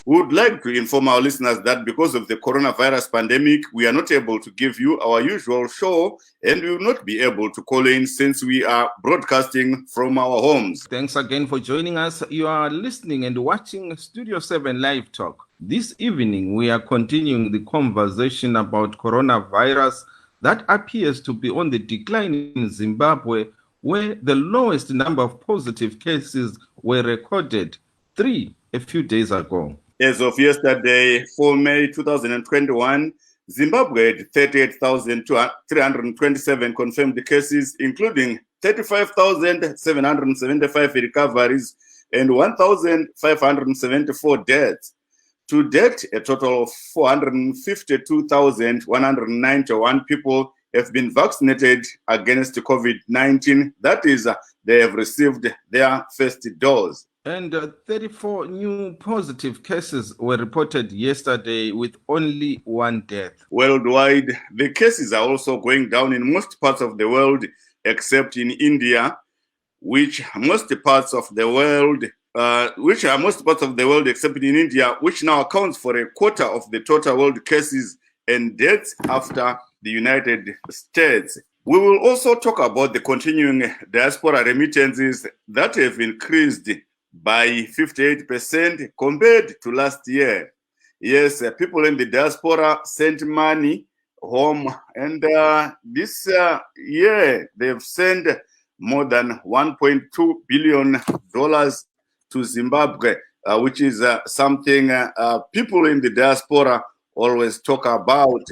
We would like to inform our listeners that because of the coronavirus pandemic, we are not able to give you our usual show, and we will not be able to call in since we are broadcasting from our homes. Thanks again for joining us. You are listening and watching Studio 7 Live Talk. This evening, we are continuing the conversation about coronavirus that appears to be on the decline in Zimbabwe, where the lowest number of positive cases were recorded, 3 a few days ago. As of yesterday, 4 May 2021, Zimbabwe had 38,327 confirmed cases, including 35,775 recoveries and 1,574 deaths. To date, a total of 452,191 people have been vaccinated against COVID-19. That is, they have received their first dose. And 34 new positive cases were reported yesterday with only 1 death. Worldwide, the cases are also going down in most parts of the world, except in India, which are most parts of the world except in India, which now accounts for a quarter of the total world cases and deaths after the United States. We will also talk about the continuing diaspora remittances that have increased by 58% compared to last year. Yes, people in the diaspora sent money home, and this year they've sent more than $1.2 billion to Zimbabwe, which is something people in the diaspora always talk about,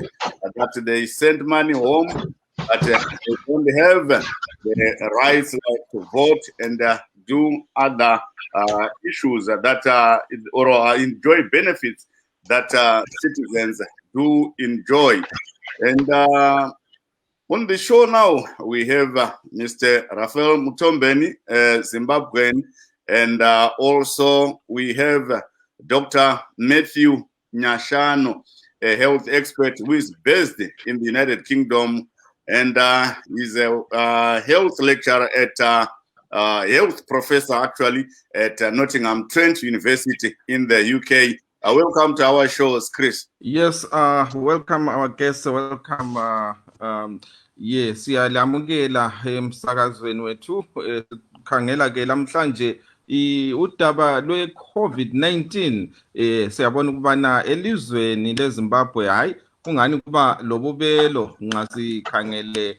that they send money home, but they don't have the rights to vote and do other issues that or enjoy benefits that citizens do enjoy. And on the show now, we have Mr. Raphael Mutombeni, Zimbabwean, and also we have Dr. Matthew Nyashano, a health expert who is based in the United Kingdom, and he's a health lecturer at health professor actually at Nottingham Trent University in the UK. Welcome to our shows, Chris. Yes, welcome our guests. Welcome. Yes, siyalamukela emsakazweni wethu khangela ke lamhlanje udaba lwe COVID-19 siyabona ukubana elizweni leZimbabwe hayi kungani kuba lobubelo nxa sikhangele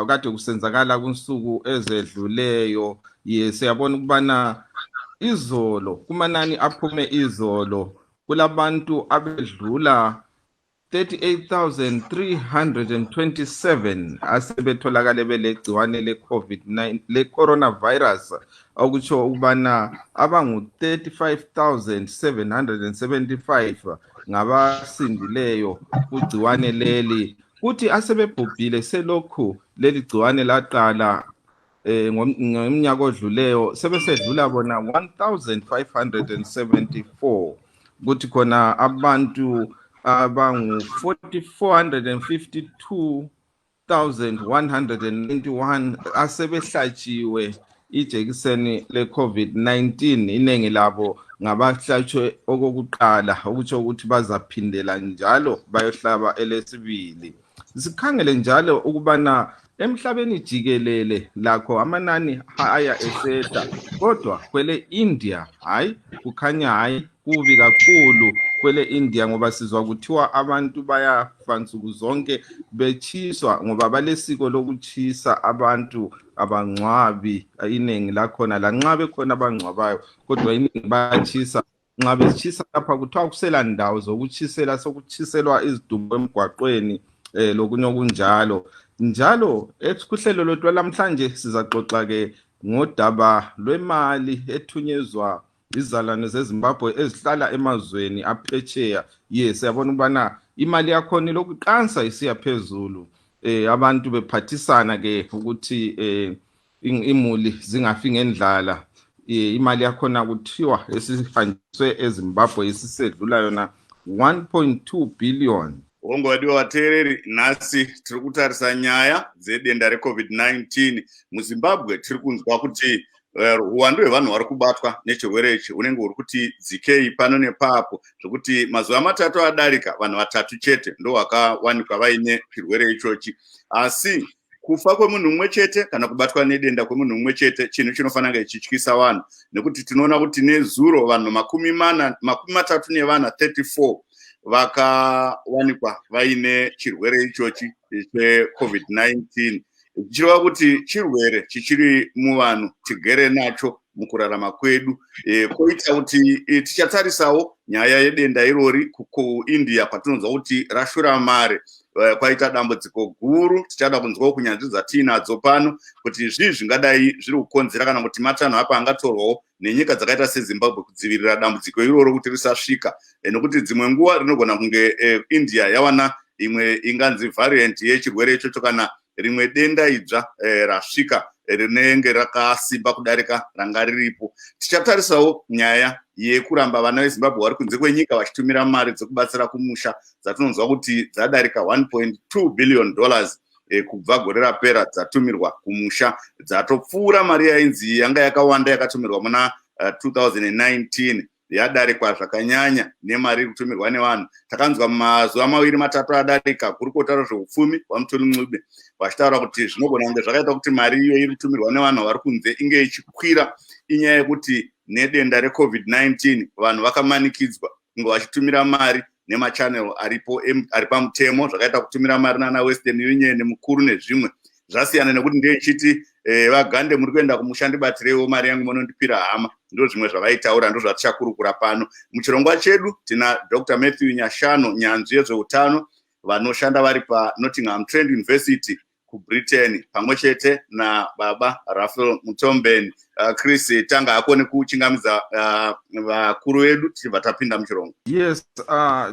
kade kusenzakala kunsuku ezedluleyo. Siyabona ukubana izolo kumanani aphume izolo kulabantu abedlula 38,327 asebetholakale belegciwane le-COVID-19 le-coronavirus, okutsho ukubana abangu 35,775 ngabasindileyo kugciwane leli. Kuthi asebebhubhile selokhu leli gciwane laqala ngomnyaka odluleyo sebesedlula bona 1,574. Kuthi khona abantu abangu 44,151 asebehlatshiwe ijekiseni le-COVID-19. Inengi labo ngabahlatshwe okokuqala, okutsho ukuthi bazaphindela njalo bayohlaba elesibili. Sikhangele njalo ukubana emhlabeni jikelele lakho amanani aya esehla, kodwa kwele India hayi kukhanya hayi kubi kakhulu kwele India, ngoba sizwa kuthiwa abantu bayafa nsuku zonke bechiswa ngoba balesiko lokuchisa abantu abangcwabi. Inengi lakhona lanxa bekhona abangcwabayo kodwa iningi bayachisa. Nxa bechisa lapha kuthiwa kusela ndawo zokuchisela, sokuchiselwa izidumbu emgwaqweni lokunye okunjalo. Njalo kuhlelo lwethu lamhlanje sizaxoxa ke ngodaba lwemali ethunyezwa izalwane zeZimbabwe ezihlala emazweni aphetsheya. Siyabona ukubana imali yakhona lokuqansa isiya phezulu, abantu bephathisana ke ukuthi imuli zingafi ngendlala. Imali yakhona kuthiwa esihanjiswe eZimbabwe isisedlula yona 1.2 billion. Ongwadiwa vateereri, nhasi tiri kutarisa nyaya dzedenda reCovid-19 muZimbabwe. Tiri kunzwa kuti uwandu hwevanhu vari kubatwa nechirwere ichi unenge uri kuti dzikei pano nepapo, zvokuti mazuva matatu adarika vanhu vatatu chete ndo vakawanikwa vaine chirwere ichochi. Asi kufa kwemunhu mumwe chete kana kubatwa nedenda kwemunhu mumwe chete chinhu chinofanira kunge chichityisa vanhu, nekuti tinoona kuti nezuro vanhu makumi matatu nevana 34 vakawanikwa vaine chirwere ichochi cheCovid-19, zvichireva kuti chirwere chichiri muvanhu, tigere nacho mukurarama kwedu. Koita kuti tichatarisawo nyaya yedenda irori kuIndia kwatinonzwa kuti rashura mare, kwaita dambudziko guru. Tichada kunzwawo kunyanzvi dzatinadzo pano kuti zvii zvingadai zviri kukonzera kana kuti matanho apa angatorwawo nenyika dzakaita seZimbabwe kudzivirira dambudziko iroro kuti risasvika, nekuti dzimwe nguva rinogona kunge India yawana imwe inganzi variant yechirwere ichocho kana rimwe denda idzva rasvika rinenge rakasimba kudarika ranga riripo. Tichatarisawo nyaya yekuramba vana veZimbabwe vari kunze kwenyika vachitumira mari dzekubatsira kumusha dzatinonzwa kuti dzadarika $1.2 billion kubva gore rapera dzatumirwa kumusha, dzatopfuura mari yainzi yanga yakawanda yakatumirwa muna 2019 yadarikwa zvakanyanya nemari iri kutumirwa nevanhu. Takanzwa mazuva maviri matatu adarika kurukota rezveupfumi waMutoni Mncube vachitaura kuti zvinogona kunge zvakaita kuti mari iyo iri kutumirwa nevanhu vari kunze inge ichikwira. Inyaya yekuti nedenda reCovid-19 vanhu vakamanikidzwa kunge vachitumira mari nemachanel ari pamutemo, zvakaita kutumira mari nana Western Union mukuru nezvimwe zvasiyana nekuti ndeichiti vagande muri kuenda kumusha ndibatirewo mari yangu munondipira hama. Ndo zvimwe zvavaitaura, ndo zvatichakurukura pano. Muchirongwa chedu tina Dr. Matthew Nyashano, nyanzvi yezveutano vanoshanda vari paNottingham Trent University kuBritain, pamwe chete naBaba Raphael Mutombeni. Chris, tanga akone kuchingamidza vakuru vedu tichibva tapinda muchirongo. Yes,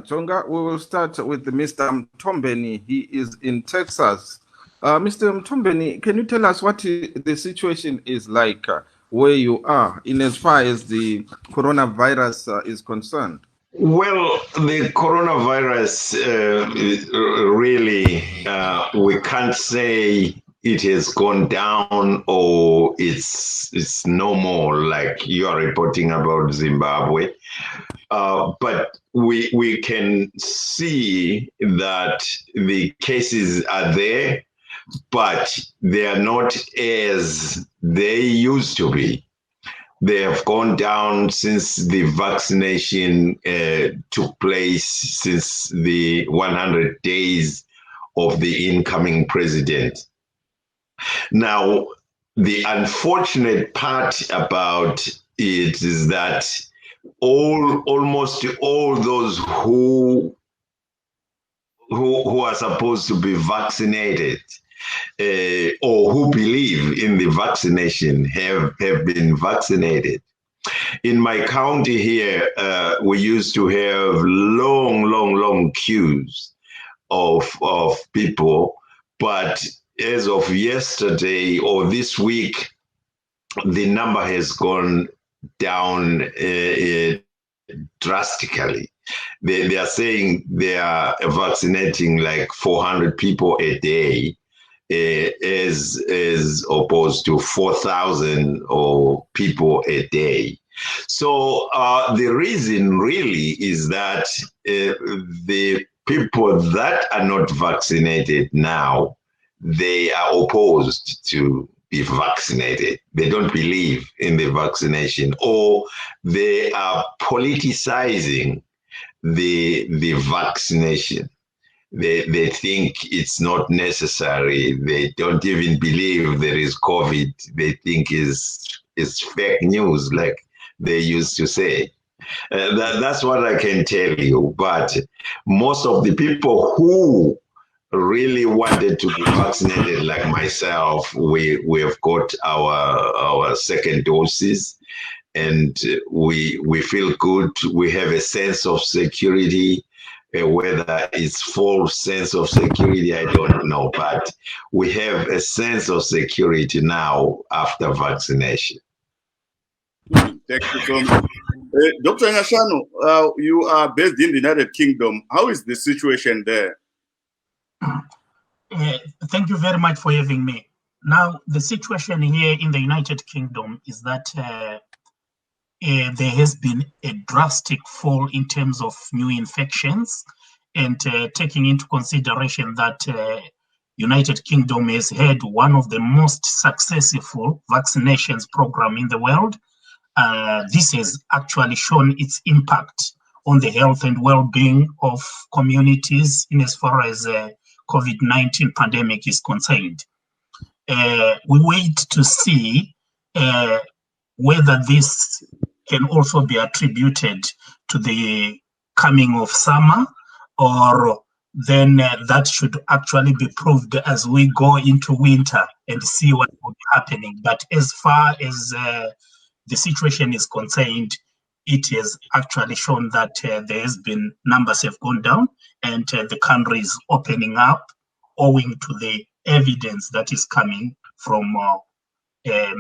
Jonga, we will start with Mr. Mutombeni. He is in Texas. Mr. Mutombeni, can you tell us what the situation is like where you are in as far as the coronavirus is concerned? Well, the coronavirus really, we can't say it has gone down or it's no more like you are reporting about Zimbabwe. But we can see that the cases are there, but they are not as they used to be. They have gone down since the vaccination took place, since the 100 days of the incoming president. Now, the unfortunate part about it is that almost all those who are supposed to be vaccinated or who believe in the vaccination have been vaccinated. In my county here, we used to have long queues of people, but as of yesterday or this week, the number has gone down drastically. They are saying they are vaccinating like 400 people a day, as opposed to 4,000 or people a day. So the reason really is that the people that are not vaccinated now, they are opposed to be vaccinated. They don't believe in the vaccination, or they are politicizing the vaccination. They think it's not necessary. They don't even believe there is COVID. They think it's fake news, like they used to say. That's what I can tell you. But most of the people who really wanted to be vaccinated, like myself, we have got our second doses, and we feel good. We have a sense of security. Whether it's false sense of security, I don't know, but we have a sense of security now after vaccination. Thank you so much. Dr. Nyashano, you are based in the United Kingdom. How is the situation there? Thank you very much for having me. Now, the situation here in the United Kingdom is that there has been a drastic fall in terms of new infections, and taking into consideration that United Kingdom has had one of the most successful vaccinations program in the world, this has actually shown its impact on the health and well-being of communities in as far as COVID-19 pandemic is concerned. We wait to see whether this can also be attributed to the coming of summer, or then that should actually be proved as we go into winter and see what will be happening. But as far as the situation is concerned, it has actually shown that there has been numbers have gone down, and the country is opening up owing to the evidence that is coming from the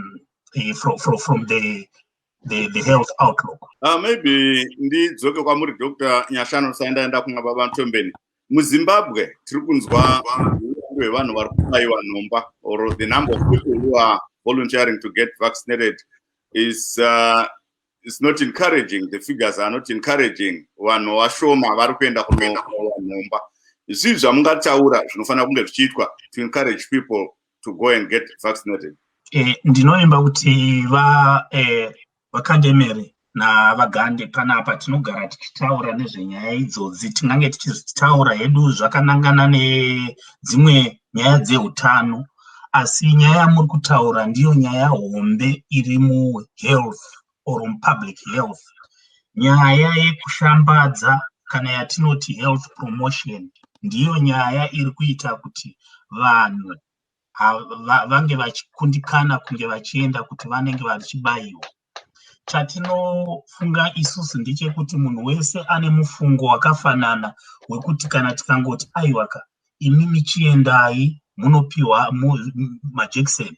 health outlook. Maybe ndidzoke kwamuri Dr. Nyashano saendaenda kunga baba Mtombeni. MuZimbabwe tiri kunzwa vanhu vari kubaiwa nhomba, or the number of people who are volunteering to get vaccinated is not encouraging. The figures are not encouraging. Vanhu vashoma vari kuenda kunobaiwa nhomba. Zvii zvamungataura zvinofanira kunge zvichiitwa to encourage people to go and get vaccinated? Ndinoimba kuti vakandemere navagande panapa tinogara tichitaura nezvenyaya idzodzi, tingange tichitaura hedu zvakanangana nedzimwe nyaya dzeutano, asi nyaya yamuri kutaura ndiyo nyaya hombe iri muhealth or public health, nyaya yekushambadza kana yatinoti health promotion, ndiyo nyaya iri kuita kuti vanhu vange vachikundikana kunge vachienda kuti vanenge vachibayiwa. Chatinofunga isusu ndechekuti munhu wese ane mufungo wakafanana wekuti kana tikangoti aiwaka imimi chiendai munopiwa majekiseni,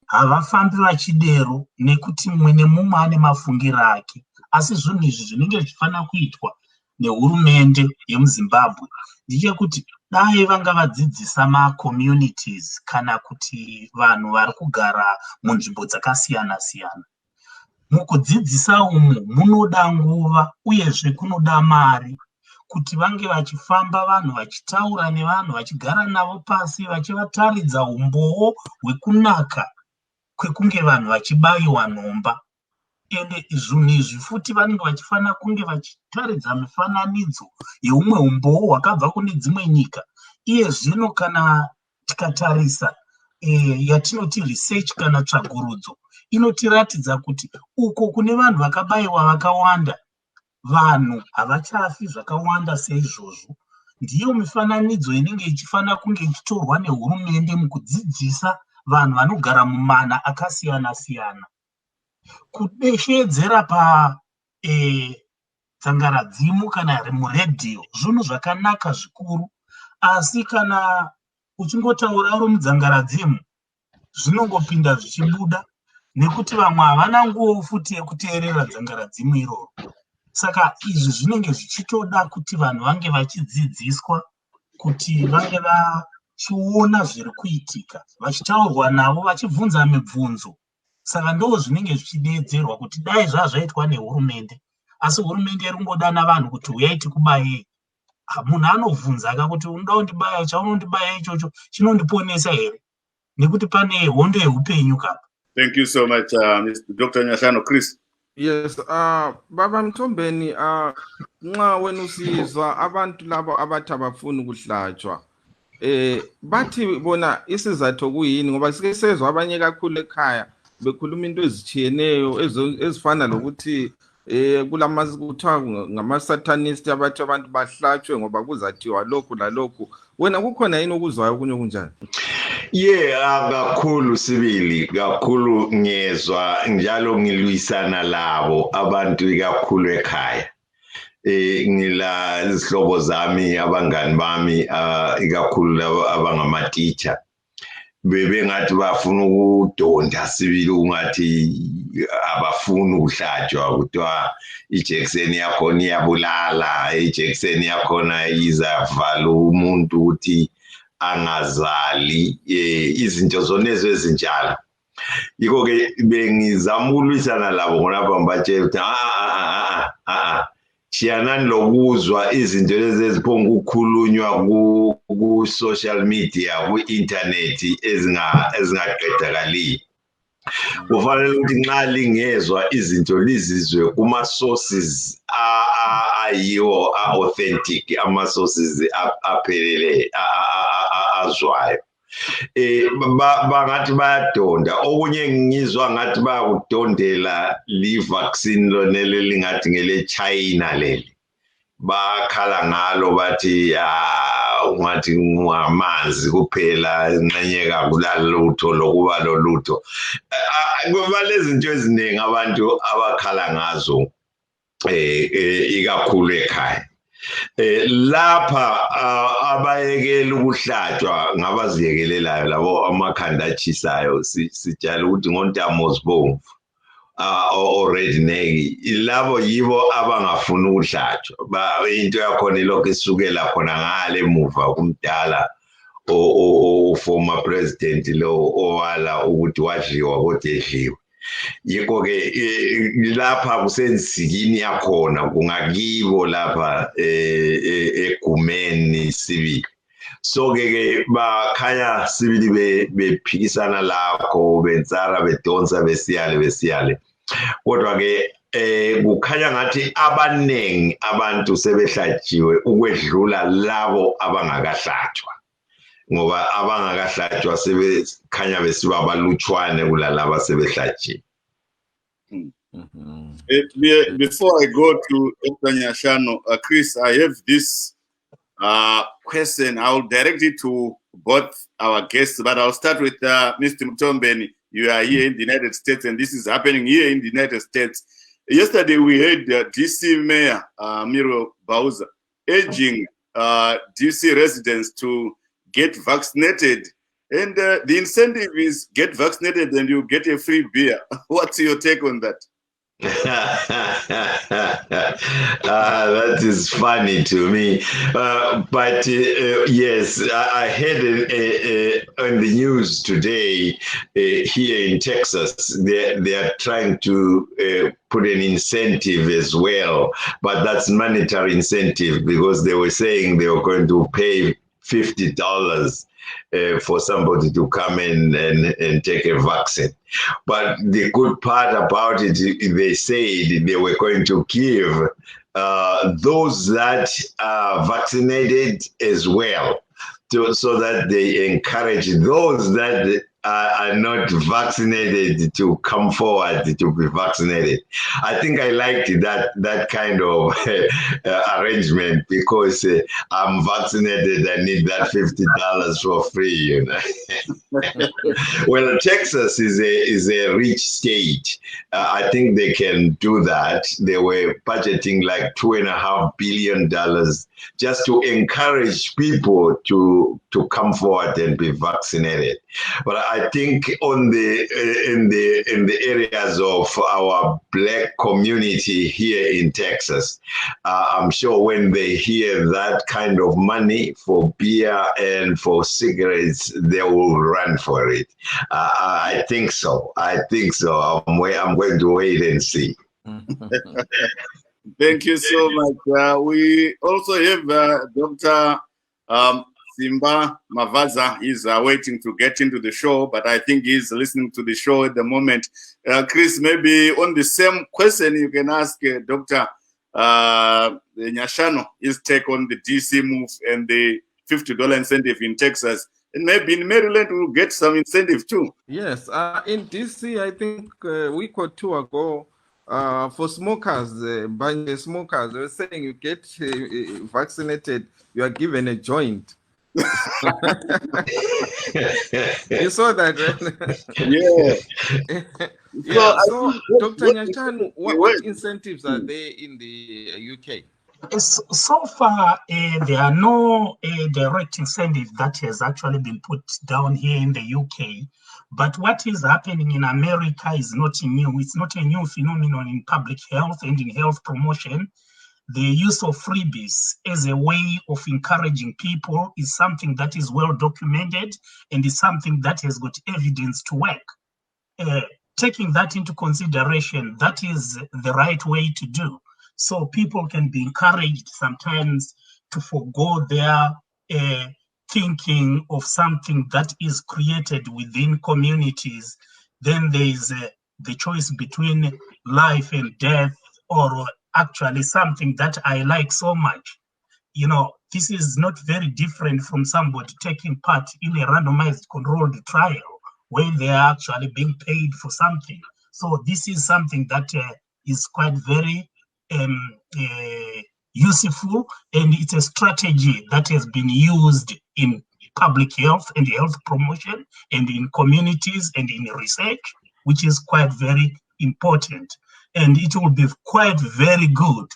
havafambi vachidero nekuti mumwe nemumwe ane mafungiro ake, asi zvinhu izvi zvinenge zvichifanira kuitwa nehurumende yemuZimbabwe ndechekuti dai vanga vadzidzisa macommunities kana kuti vanhu vari kugara munzvimbo dzakasiyana siyana. Mukudzidzisa umu munoda nguva uyezve kunoda mari kuti vange vachifamba vanhu vachitaura nevanhu vachigara navo pasi vachivataridza umbowo hwekunaka kwekunge vanhu vachibayiwa nhomba. Ende zvinhu izvi futi vanenge vachifanira kunge vachitaridza mifananidzo yeumwe umbowo hwakabva kune dzimwe nyika. Iye zvino kana tikatarisa yatinoti research kana tsvagurudzo inotiratidza kuti uko kune vanhu vakabayiwa vakawanda, vanhu havachafi zvakawanda seizvozvo. Ndiyo mifananidzo inenge ichifanira kunge ichitorwa nehurumende mukudzidzisa vanhu vanogara mumana akasiyana siyana. Kudeshedzera dzangaradzimu kana muredhiyo zvinhu zvakanaka zvikuru, asi kana uchingotaura uri mudzangaradzimu zvinongopinda zvichibuda, nekuti vamwe havana nguva futi yekuteerera dzangaradzimu iroro. Saka izvi zvinenge zvichitoda kuti vanhu vange vachidzidziswa, kuti vange vachiona zviri kuitika, vachitaurwa navo, vachibvunza mibvunzo. Saka ndo zvinenge zvichideedzerwa kuti dai zvazvaitwa nehurumende, asi hurumende iri kungodana vanhu kuti uyai tikubayei. Munhu anobvunza kuti unoda kundibaya, chaunondibaya ichocho chinondiponesa here? Nekuti pane hondo yeupenyu kapa. Thank you so much, Dr. Nyashano. Chris? Yes, Baba Mtombeni, nxa wena usizwa abantu labo abathi abafuni ukuhlatshwa, bathi bona isizathu kuyini? Ngoba sike sezwa abanye kakhulu ekhaya bekhuluma into ezitshiyeneyo ezifana lokuthi kuthiwa ngama-satanist abathi abantu bahlatshwe ngoba kuzathiwa lokhu lalokhu. Wena kukhona yini okuzwayo okunye okunjani? Kakhulu Sibili, kakhulu ngiyezwa njalo ngilwisana labo abantu kakhulu ekhaya. Ngila izihlobo zami, abangani bami, ikakhulu abangama-teacher, bebengathi bafuna ukudonda Sibili, ungathi abafuni ukuhlatshwa, kuthiwa ijekiseni yakhona iyabulala, ijekiseni yakhona izavala umuntu ukuthi angazali izinto zonezo ezinjalo. Yiko ke bengizama ukulwisana labo ngolapha mbatshela ukuthi shiyanani lokuzwa izinto lezi eziphonga ukukhulunywa ku social media ku-internet ezingaqedakaliyo. Kufanele ukuthi nxa lingezwa izinto lizizwe kuma-sources ayiwo a-authentic, ama-sources aphelele azwayo. Bangathi bayadonda, okunye ngizwa ngathi bayakudondela li-vaccine lonele lingathi ngele-China leli. Bakhala ngalo bathi ungathi ngamanzi kuphela enqenyeka kulalutho lokuba lolutho. Kuba lezi zinto eziningi abantu abakhala ngazo ikakhulu ekhaya. Lapha abayekela ukuhlatshwa ngabaziyekelelayo labo amakhanda achisayo sijala ukuthi ngontamo zibomvu redneck labo yibo abangafuni ukuhlatshwa. Into yakhona ilokho isukela khona ngale emuva kumdala former president lo owala ukuthi wadliwa kodwa edliwe. Yikho ke lapha kusensikini yakhona kungakibo lapha egumeni sibili. So ke bakhanya sibili bephikisana lakho bensara bedonsa besiyale. Kodwa ke kukhanya ngathi abanengi abantu sebehlatshiwe ukwedlula labo abangakahlatshwa. Ngoba abangakahlatshwa sebekhanya besiba balutshwane kulalaba sebehlatshiwe. Before I go to Dr. Nyashano, Chris, I have this question. I'll direct it to both our guests, but I'll start with Mr. Mtombeni. You are here in the United States, and this is happening here in the United States. Yesterday, we heard DC Mayor Miro Bauza urging DC residents to get vaccinated, and the incentive is get vaccinated and you get a free beer. What's your take on that? That is funny to me, but yes, I heard on the news today here in Texas they are trying to put an incentive as well, but that's monetary incentive because they were saying they were going to pay $50 for somebody to come in and take a vaccine. But the good part about it, they said they were going to give those that are vaccinated as well, so that they encourage those that are not vaccinated to come forward to be vaccinated. I think I liked that kind of arrangement because I'm vaccinated. I need that $50 for free, you know. Well, Texas is a rich state. I think they can do that. They were budgeting like $2.5 billion just to encourage people to come forward and be vaccinated. But I think on in the areas of our Black community here in Texas, I'm sure when they hear that kind of money for beer and for cigarettes, they will run for it. I think so. I'm going to wait and see. Thank you so much. We also have Dr. Simba Mavaza. He's waiting to get into the show, but I think he's listening to the show at the moment. Chris, maybe on the same question, you can ask Dr. Nyashano his take on the DC move and the $50 incentive in Texas. And maybe in Maryland, we'll get some incentive too. Yes, in DC, I think a week or two ago, for smokers, smokers, they were saying you get vaccinated, you are given a joint. You saw that, right? Yeah. So, Dr. Nyashano, what incentives are there in the UK? So far, there are no direct incentive that has actually been put down here in the UK. But what is happening in America is not new. It's not a new phenomenon in public health and in health promotion. the use of freebies as a way of encouraging people is something that is well documented and is something that has got evidence to work. Taking that into consideration, that is the right way to do. So people can be encouraged sometimes to forego their thinking of something that is created within communities. Then there is the choice between life and death, or actually something that I like so much. You know, this is not very different from somebody taking part in a randomized controlled trial where they are actually being paid for something. So this is something that is quite very useful, and it's a strategy that has been used in public health and health promotion and in communities and in research, which is quite very important. And it will be quite very good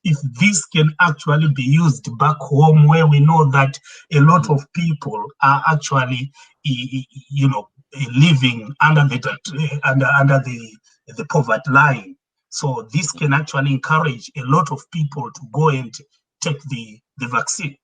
if this can actually be used back home, where we know that a lot of people are actually, you know, living under the poverty line. So this can actually encourage a lot of people to go and take the vaccine.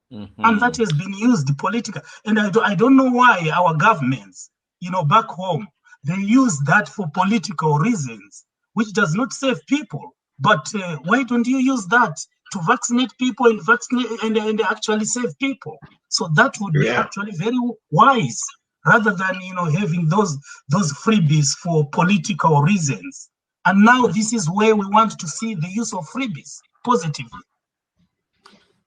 And that has been used politically. And I don't know why our governments, you know, back home, they use that for political reasons, which does not save people. But why don't you use that to vaccinate people and and actually save people? So that would be actually very wise, rather than, you know, having those freebies for political reasons. And now this is where we want to see the use of freebies positively.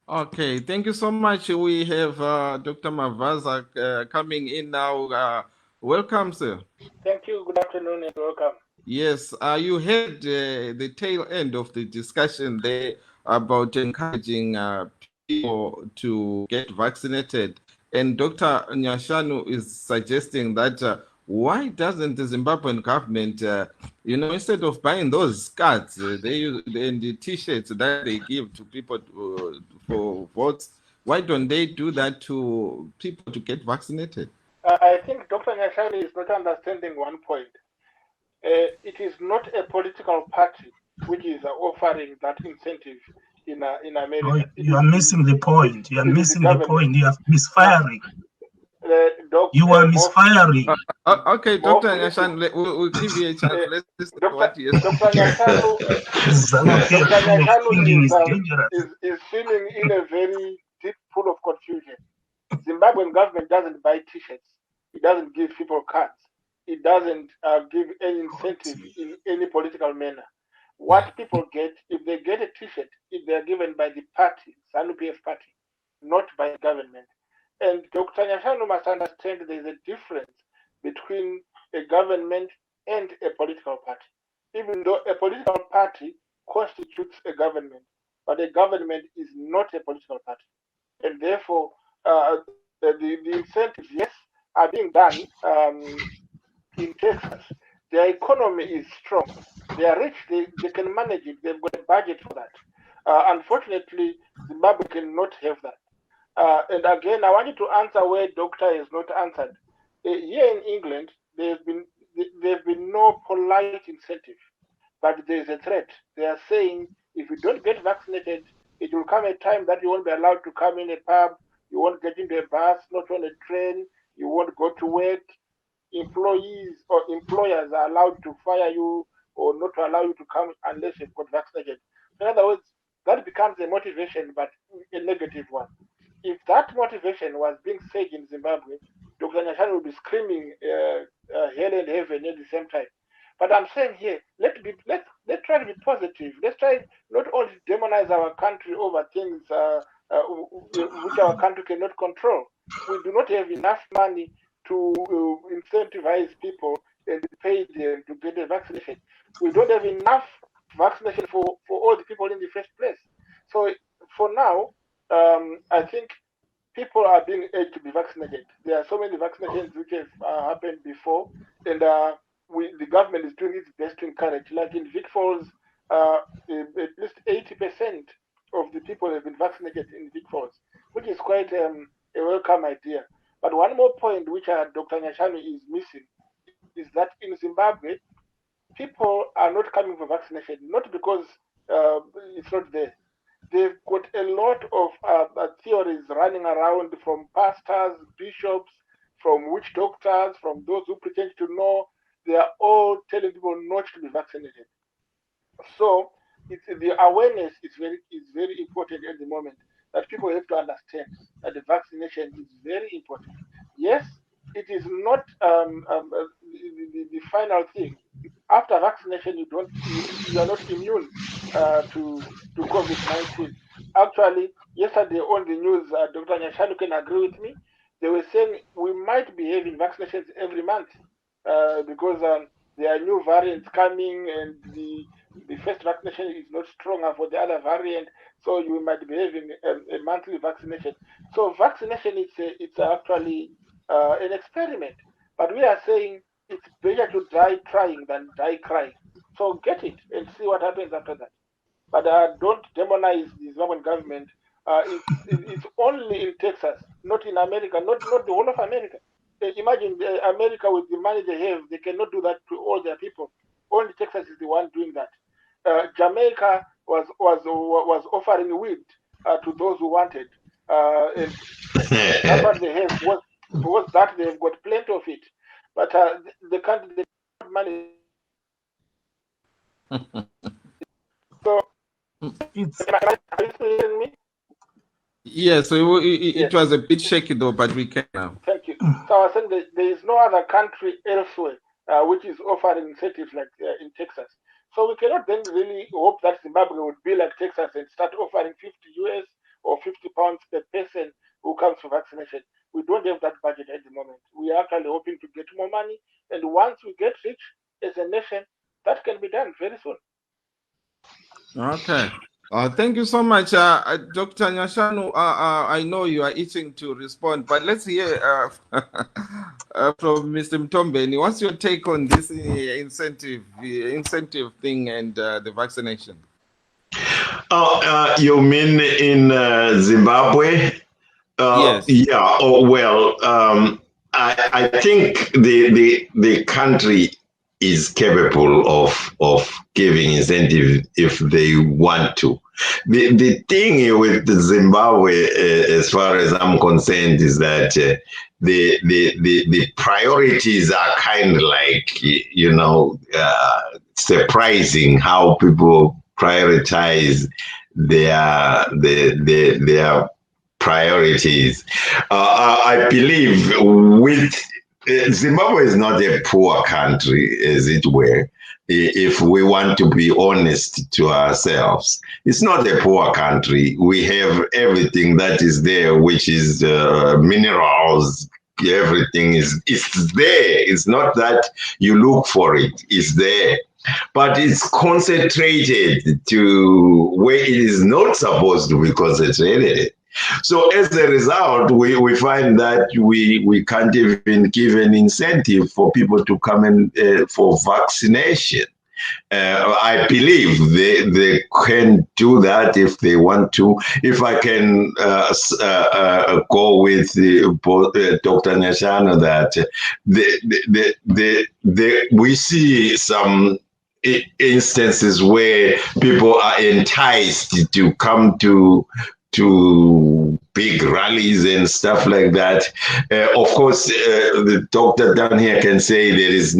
Okay, thank you so much. We have Dr. Mavaza coming in now. Welcome, sir. Thank you. Good afternoon and welcome. Yes, you heard the tail end of the discussion there about encouraging people to get vaccinated. And Dr. Nyashanu is suggesting that why doesn't the Zimbabwean government, you know, instead of buying those cards, they use and the T-shirts that they give to people for votes, why don't they do that to people to get vaccinated? I think Dr. Nyashanu is not understanding one point. It is not a political party which is offering that incentive in America. Oh, you are missing the point. You are missing the point. You are misfiring. You are misfiring. Okay, Dr. Nyashanu, we'll give you a chance. Let's listen to what he has Dr. Nyashanu is feeling in a very deep pool of confusion. Zimbabwean government doesn't buy T-shirts. It doesn't give people cards. It doesn't give any incentive in any political manner. What people get, if they get a T-shirt, if they are given by the party, ZANU-PF party, not by the government. And Dr. Nyashanu must understand there is a difference between a government and a political party. Even though a political party constitutes a government, but a government is not a political party. And therefore, the incentives, yes, are being done in Texas. Their economy is strong. They are rich. They can manage it. They've got a budget for that. Unfortunately, Zimbabwe cannot have that. And again, I wanted to answer where Doctor has not answered. Here in England, there's been no polite incentive, but there's a threat. They are saying if you don't get vaccinated, it will come a time that you won't be allowed to come in a pub, you won't get into a bus, not on a train, you won't go to work. Employees or employers are allowed to fire you or not to allow you to come unless you've got vaccinated. In other words, that becomes a motivation, but a negative one. If that motivation was being said in Zimbabwe, Dr. Nyashanu would be screaming hell and heaven at the same time. But I'm saying here, let's try to be positive. Let's try not only to demonize our country over things which our country cannot control. We do not have enough money to incentivize people and pay them to get a vaccination. We don't have enough vaccination for all the people in the first place. So for now, I think people are being urged to be vaccinated. There are so many vaccinations which have happened before, and the government is doing its best to encourage. Like in Vic Falls, at least 80% of the people have been vaccinated in Vic Falls, which is quite a welcome idea. But one more point which Dr. Nyashanu is missing is that in Zimbabwe, people are not coming for vaccination, not because it's not there. They've got a lot of theories running around from pastors, bishops, from witch doctors, from those who pretend to know. They are all telling people not to be vaccinated. So the awareness is very important at the moment, that people have to understand that the vaccination is very important. Yes, it is not the final thing. After vaccination, you are not immune to COVID-19. Actually, yesterday on the news, Dr. Nyashanu can agree with me. They were saying we might be having vaccinations every month because there are new variants coming, and the first vaccination is not stronger for the other variant, so you might be having a monthly vaccination. So vaccination it's actually an experiment, but we are saying it's better to die trying than die crying. So get it and see what happens after that. But don't demonize the Zimbabwean government. It's only in Texas, not in America, not the whole of America. Imagine America with the money they have, they cannot do that to all their people. Only Texas is the one doing that. Jamaica was offering weed to those who wanted, and that's what they have. Was that they've got plenty of it, but they can't money. So, It's are you still hearing me? Yes, so it Yes. was a bit shaky though, but we can now. Thank you. So I was saying that there is no other country elsewhere which is offering incentives like in Texas. So we cannot then really hope that Zimbabwe would be like Texas and start offering 50 US or 50 pounds per person who comes for vaccination. We don't have that budget at the moment. We are actually hoping to get more money, and once we get rich as a nation, that can be done very soon. Okay. Thank you so much, Dr. Nyashanu. I know you are itching to respond, but let's hear from Mr. Mtombeni. What's your take on this incentive thing and the vaccination? You mean in Zimbabwe? Yes. Yeah. Oh well. I think the country is capable of giving incentive if they want to. The thing with Zimbabwe, as far as I'm concerned, is that the priorities are kind of like, surprising how people prioritize their priorities. I believe with Zimbabwe is not a poor country, as it were. If we want to be honest to ourselves, it's not a poor country. We have everything that is there, which is minerals. Everything it's there. It's not that you look for it. It's there. But it's concentrated to where it is not supposed to be concentrated. So as a result, we find that we can't even give an incentive for people to come in for vaccination. I believe they can do that if they want to. If I can go with Dr. Nyashanu, that we see some instances where people are enticed to come to big rallies and stuff like that. Of course, the doctor down here can say there is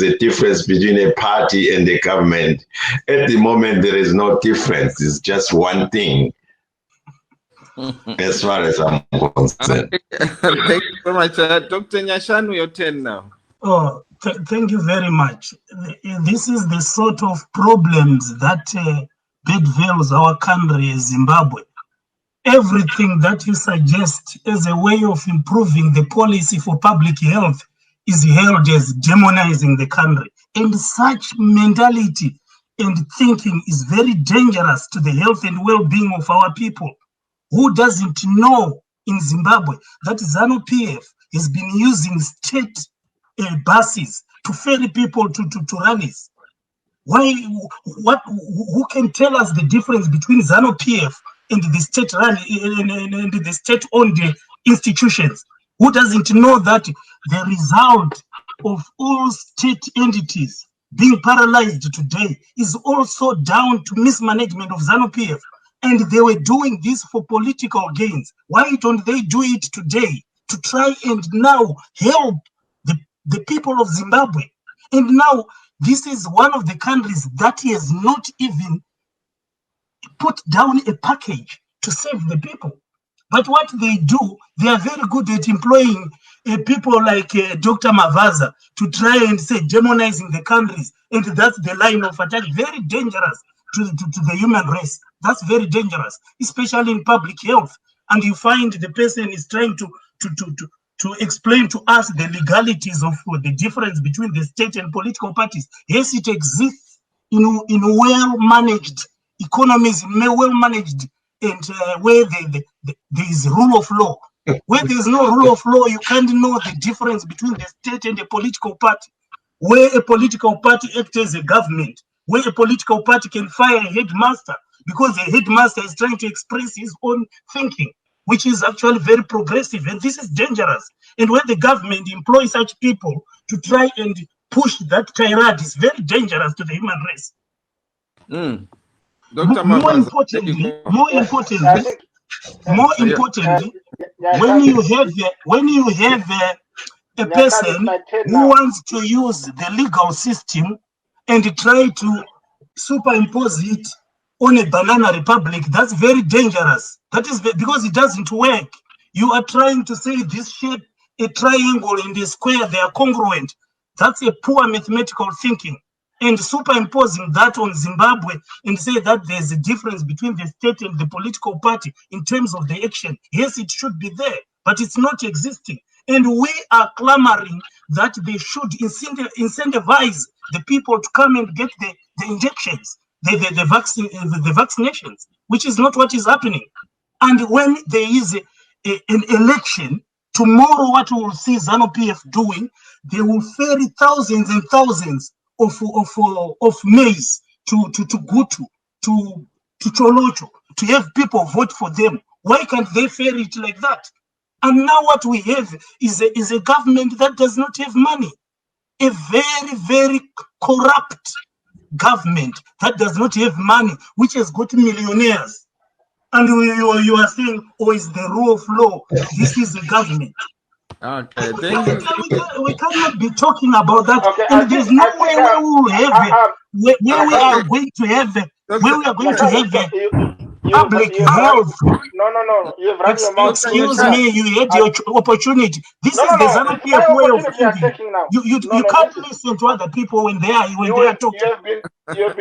a difference between a party and a government. At the moment, there is no difference. It's just one thing, as far as I'm concerned. Thank you so much. Dr. Nyashanu, your turn now. Oh, thank you very much. This is the sort of problems that bedevils our country, Zimbabwe. Everything that you suggest as a way of improving the policy for public health is held as demonizing the country. And such mentality and thinking is very dangerous to the health and well-being of our people. Who doesn't know in Zimbabwe that ZANU-PF has been using state buses to ferry people to rallies? Who can tell us the difference between ZANU-PF and the state rally and the state-owned institutions? Who doesn't know that the result of all state entities being paralyzed today is also down to mismanagement of ZANU-PF. And they were doing this for political gains. Why don't they do it today to try and now help the people of Zimbabwe? And now this is one of the countries that has not even put down a package to save the people. But what they do, they are very good at employing people like Dr. Mavaza to try and say demonizing the countries. And that's the line of attack. Very dangerous to the human race. That's very dangerous, especially in public health. And you find the person is trying to explain to us the legalities of the difference between the state and political parties. Yes, it exists in well-managed economies, well-managed, and where there is rule of law. Where there is no rule of law, you can't know the difference between the state and the political party. Where a political party acts as a government, where a political party can fire a headmaster because the headmaster is trying to express his own thinking, which is actually very progressive, and this is dangerous. And when the government employs such people to try and push that tirade, it's very dangerous to the human race. Dr. More importantly, when you have a person who wants to use the legal system and try to superimpose it on a banana republic, that's very dangerous. That is because it doesn't work. You are trying to say this shape, a triangle and a square, they are congruent. That's a poor mathematical thinking. And superimposing that on Zimbabwe and say that there's a difference between the state and the political party in terms of the action. Yes, it should be there, but it's not existing. And we are clamoring that they should incentivize the people to come and get the injections, the vaccinations, which is not what is happening. And when there is an election, tomorrow what we will see ZANU-PF doing, they will ferry thousands and thousands of maize to Gutu, to Cholocho, to have people vote for them. Why can't they ferry it like that? And now what we have is a government that does not have money. A very, very corrupt government that does not have money, which has got millionaires. And you are saying, oh, it's the rule of law. This is the government. Okay, thank you. We cannot be talking about that. Okay, and there's no way where we will have where we are going to have public health. No. You've run your mouth. Excuse me, you had your opportunity. This is the ZANU-PF way of thinking. You can't listen to other people when they are talking.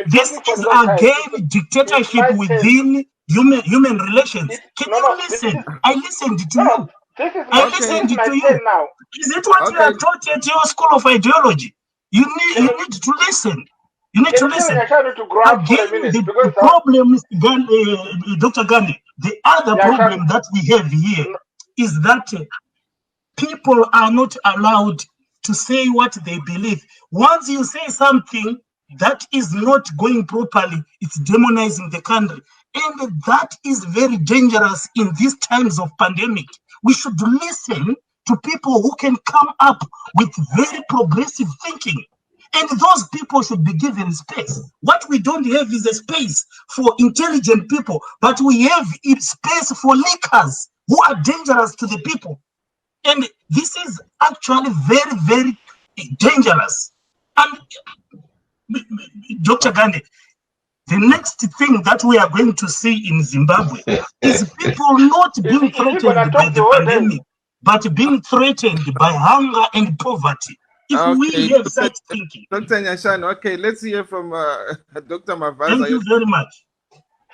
This is again dictatorship within human relations. Can you listen? I listened to you. I listened to you. Now. Is it what you are taught at your school of ideology? You need to listen. You need to listen. Again, the problem, Dr. Gandhi, the other problem that we have here is that people are not allowed to say what they believe. Once you say something that is not going properly, it's demonizing the country. And that is very dangerous in these times of pandemic. We should listen to people who can come up with very progressive thinking. And those people should be given space. What we don't have is a space for intelligent people, but we have a space for leakers who are dangerous to the people. And this is actually very, very dangerous. And Dr. Gandhi, the next thing that we are going to see in Zimbabwe is people not being threatened by the pandemic, but being threatened by hunger and poverty. If we have such thinking. Dr. Nyashano, okay, let's hear from Dr. Mavaza. Thank you very much.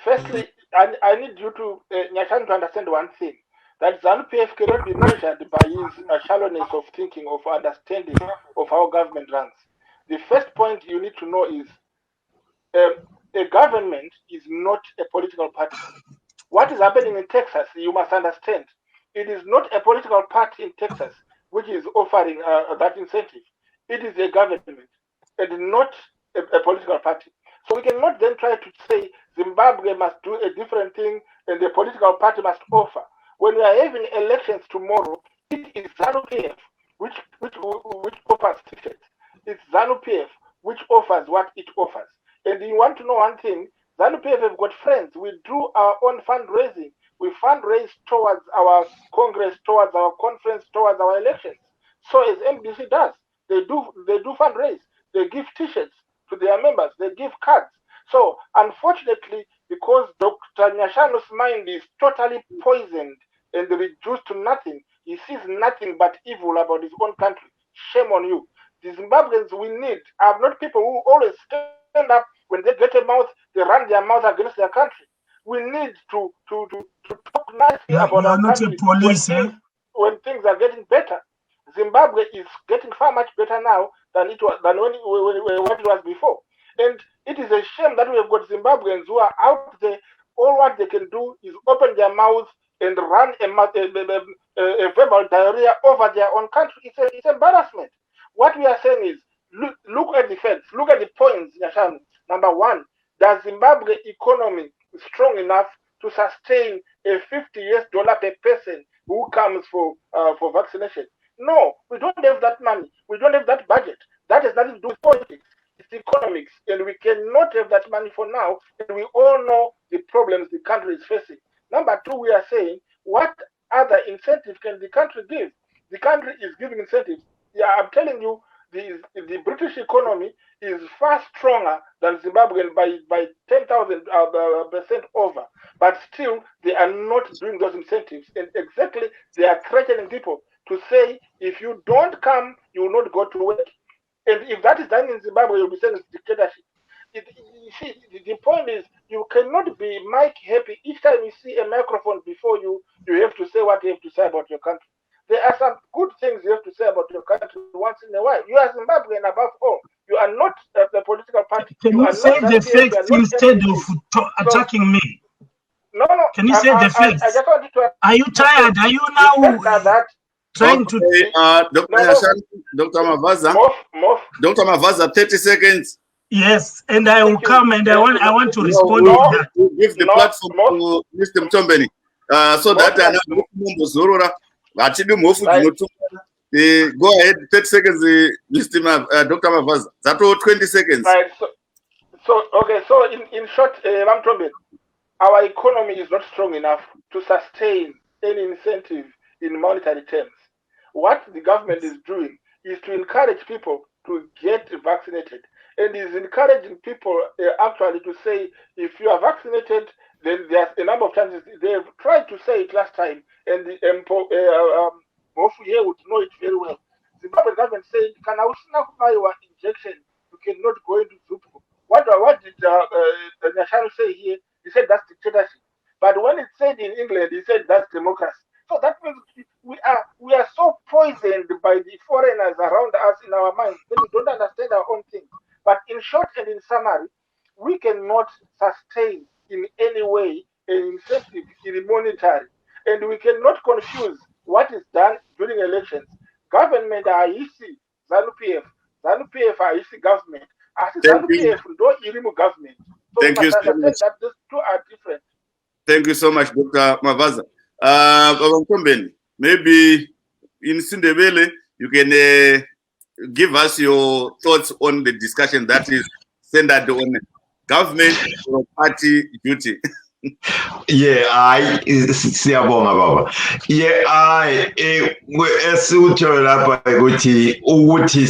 Firstly, I need you to, Nyashano, to understand one thing, that ZANU-PF cannot be measured by his shallowness of thinking, of understanding of how government runs. The first point you need to know is a government is not a political party. What is happening in Texas, you must understand. It is not a political party in Texas which is offering that incentive. It is a government and not a political party. So we cannot then try to say Zimbabwe must do a different thing and the political party must offer. When we are having elections tomorrow, it is ZANU-PF which offers tickets. It's ZANU-PF which offers what it offers. And you want to know one thing, ZANU-PF have got friends. We do our own fundraising. We fundraise towards our Congress, towards our conference, towards our elections. So as MDC does, they do fundraise. They give T-shirts to their members. They give cards. So unfortunately, because Dr. Nyashano's mind is totally poisoned and reduced to nothing, he sees nothing but evil about his own country. Shame on you. The Zimbabweans we need are not people who always stand up when they get a mouth, they run their mouth against their country. We need to talk nicely about our country when things are getting better. Zimbabwe is getting far much better now than what it was before. And it is a shame that we have got Zimbabweans who are out there. All what they can do is open their mouths and run a verbal diarrhea over their own country. It's embarrassment. What we are saying is, look at the facts, look at the points, Nyashanu. Number one, does Zimbabwe economy strong enough to sustain a $50 per person who comes for vaccination? No, we don't have that money. We don't have that budget. That has nothing to do with politics. It's economics, and we cannot have that money for now. And we all know the problems the country is facing. Number two, we are saying, what other incentive can the country give? The country is giving incentives. Yeah, I'm telling you, the British economy is far stronger than Zimbabwean by 10,000% over. But still, they are not doing those incentives. And exactly, they are threatening people to say, if you don't come, you will not go to work. And if that is done in Zimbabwe, you'll be saying it's dictatorship. You see, the point is, you cannot be mic happy. Each time you see a microphone before you, you have to say what you have to say about your country. There are some good things you have to say about your country once in a while. You are Zimbabwean above all. You are not a political party. Can you say the facts instead of attacking me? No. Can you say the facts? I just wanted to. Are you tired? Are you now trying to? Dr. Mavaza. Dr. Mavaza, 30 seconds. Yes, and I will come and I want to respond to that. Give the platform to Mr. Mtombeni so that I know. Go ahead, 30 seconds, Mr. Dr. Mavaza. That's all 20 seconds. Right. So in short, our economy is not strong enough to sustain any incentive in monetary terms. What the government is doing is to encourage people to get vaccinated, and is encouraging people actually to say, if you are vaccinated, then there's a number of chances. They've tried to say it last time, and the Mofu here would know it very well. The government said, "Can I buy your injection? You cannot go into Zupu." What did Nyashanu say here? He said that's dictatorship. But when it said in England, he said that's democracy. So that means we are so poisoned by the foreigners around us in our minds that we don't understand our own things. But in short and in summary, we cannot sustain in any way an incentive in monetary, and we cannot confuse what is done during elections. Government are easy, ZANU-PF are easy government. As ZANU-PF don't remove government. So thank you so much. That these two are different. Thank you so much, Dr. Mavaza. Maybe in Sindebele, you can give us your thoughts on the discussion that is centered on government or party duty. Yeah, siyabonga baba. Yeah, esutho lapha ukuthi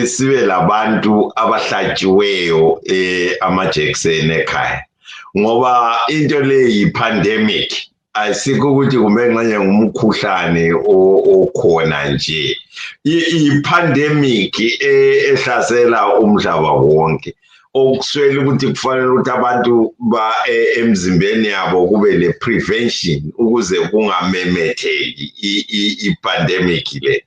sibe labantu abahlatshiweyo amajekiseni ekhaya. Ngoba into le pandemic asikho ukuthi kumbe ngenye ngumkhuhlane okhona nje. I-pandemic ehlasela umhlaba wonke. Okuswela ukuthi kufanele ukuthi abantu ba emzimbeni yabo kube le prevention ukuze kungamemetheki i-pandemic le.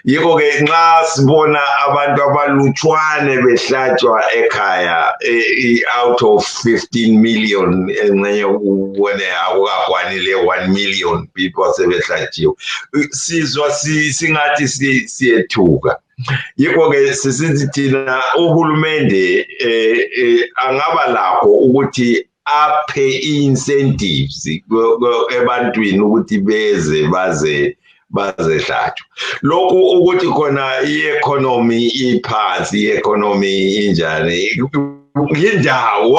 Yiko ke nxa sibona abantu abalutshwane behlatshwa ekhaya out of 15 million encenye ubone akukakwanile 1 million people sebehlatshiwe. Sizwa singathi siyethuka. Yiko ke sisithi thina uhulumende angaba lakho ukuthi aphe incentives ebantwini ukuthi beze baze bazehlatshwa. Lokhu ukuthi khona i-economy iphansi, i-economy injani, yindawo,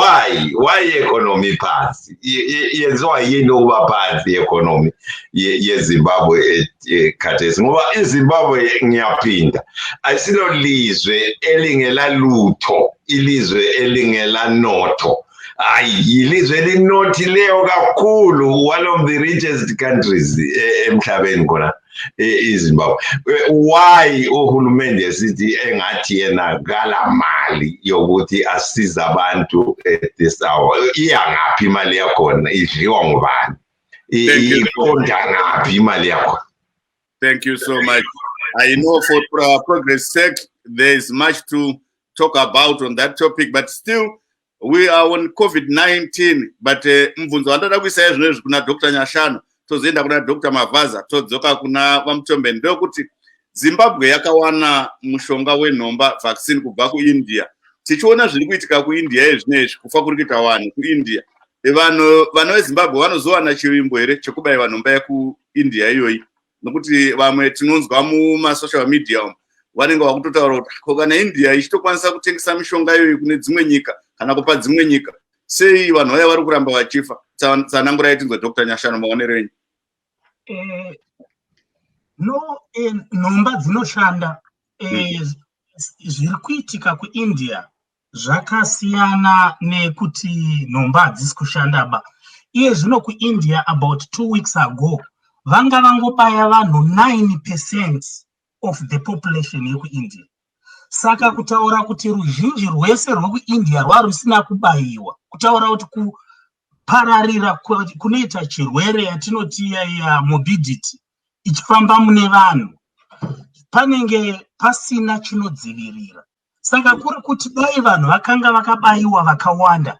why economy phansi? Yenziwa yini ukuba phansi i-economy yeZimbabwe khathesi? Ngoba iZimbabwe ngiyaphinda ayisilo lizwe elingelalutho, ilizwe elingelanotho. Yilizwe elinothileyo kakhulu, one of the richest countries emhlabeni khona iZimbabwe. Why uhulumende esithi engathi yena kalamali yokuthi asize abantu at this hour? Iyangaphi imali yakhona? Idliwa ngubani? Iqonda ngaphi imali yakhona? Thank you so much. I know for progress sake there is much to talk about on that topic, but still we are on COVID-19. But mvunzo wandada kuisa zvinezvi kuna Dr. Nyashano, tozoenda kuna Dr. Mavaza, todzoka kuna Vamtombe, ndokuti Zimbabwe yakawana mushonga wenhomba vaccine kubva kuIndia. Tichiona zviri kuitika kuIndia ezvinezvi, kufa kuri kuita vanhu kuIndia. Vanhu veZimbabwe vanozowana chivimbo here chekubaiwa nhomba yekuIndia iyoyi, nokuti vamwe tinonzwa mumasocial media umu vanenge vakutotaura kuti kana India ichitokwanisa kutengesa mishonga iyoyi kune dzimwe nyika kana kupa dzimwe nyika, sei vanhu vaya vari kuramba vachifa? Tsanangurai tinzwe Dr. Nyashano maonero enyu. Nhomba dzinoshanda zviri kuitika kuIndia zvakasiyana nekuti nhomba hadzisi kushanda ba. Iye zvino kuIndia about 2 weeks ago vanga vangobaya vanhu 9% of the population yekuIndia. Saka kutaura kuti ruzhinji rwese rwekuIndia rwarusina kubayiwa, kutaura kuti kupararira kunoita chirwere yatinoti ya morbidity ichifamba mune vanhu panenge pasina chinodzivirira. Saka kuri kuti dai vanhu vakanga vakabayiwa vakawanda,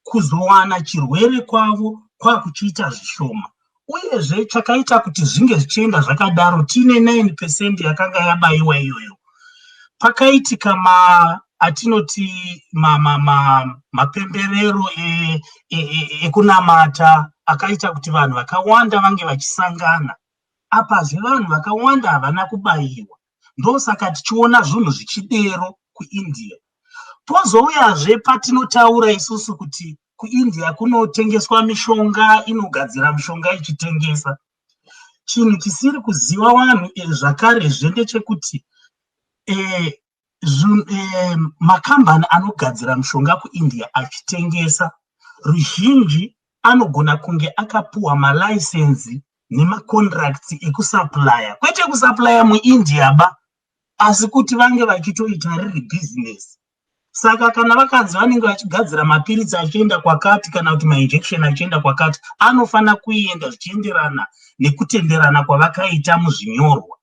kuzowana chirwere kwavo kwakuchiita zvishoma. Uyezve chakaita kuti zvinge zvichienda zvakadaro, tine 9% yakanga yabayiwa iyoyo. Pakaitika atinoti mapemberero ekunamata akaita kuti vanhu vakawanda vange vachisangana. Apazve vanhu vakawanda havana kubayiwa. Ndosaka tichiona zvinhu zvichidero kuIndia. Pozouyazve patinotaura isusu kuti kuIndia kunotengeswa mishonga, inogadzira mishonga ichitengesa. Chinhu chisiri kuziva vanhu zvakare ndechekuti makambani anogadzira mishonga kuIndia achitengesa, ruzhinji anogona kunge akapuwa malaisensi nemacontracts ekusuplya, kwete kusuplya muIndia ba, asi kuti vange vachitoita riri business. Saka kana vakanzi vanenge vachigadzira mapiritsi achienda kwakati kana kuti mainjection achienda kwakati, anofana kuenda zvichienderana nekutenderana kwavakaita muzvinyorwa.